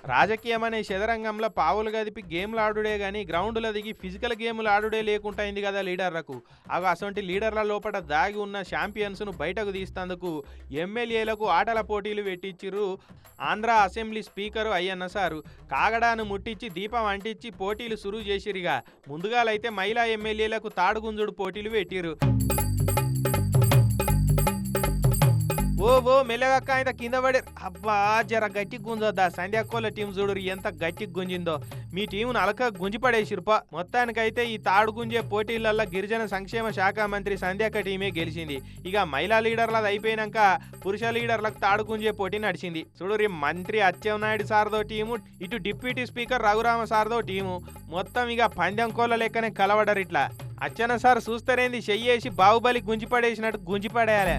రాజకీయం అనే చదరంగంలో పావులు గదిపి గేమ్లు ఆడుడే గాని గ్రౌండ్లో దిగి ఫిజికల్ గేమ్లు ఆడుడే లేకుండా అయింది కదా లీడర్లకు. అసొంటి లీడర్ల లోపల దాగి ఉన్న ఛాంపియన్స్ను బయటకు తీస్తందుకు ఎమ్మెల్యేలకు ఆటల పోటీలు పెట్టించిర్రు Andhra assembly speaker Ayyanna sir. కాగడాను ముట్టించి దీపం అంటించి పోటీలు సురువు చేసిరిగా. ముందుగాలైతే మహిళా ఎమ్మెల్యేలకు తాడుగుంజుడు పోటీలు పెట్టిరు. ఓ మెల్లగక్క ఆయన కింద పడి అబ్బా జర గట్టి గుంజొద్దా. సంధ్యాకోళ్ళ టీం చూడు ఎంత గట్టి గుంజిందో. మీ టీంను అలక గుంజి పడేసిరుపా. మొత్తానికైతే ఈ తాడు గుంజే పోటీలల్లో గిరిజన సంక్షేమ శాఖ మంత్రి సంధ్యాక్క టీమే గెలిచింది. మహిళా లీడర్లది అయిపోయినాక పురుష లీడర్లకు తాడు గుంజే పోటీ నడిచింది. చూడు మంత్రి అచ్చెన్నాయుడు సార్దో టీము, ఇటు డిప్యూటీ స్పీకర్ రఘురామ సార్దో టీము. మొత్తం పందెం కోళ్ళ లెక్కనే కలవడరు. ఇట్లా అచ్చన్న సార్ చూస్తారేంది చెయ్యేసి బాహుబలి గుంజి పడేసినట్టు గుంజి పడేయాలి.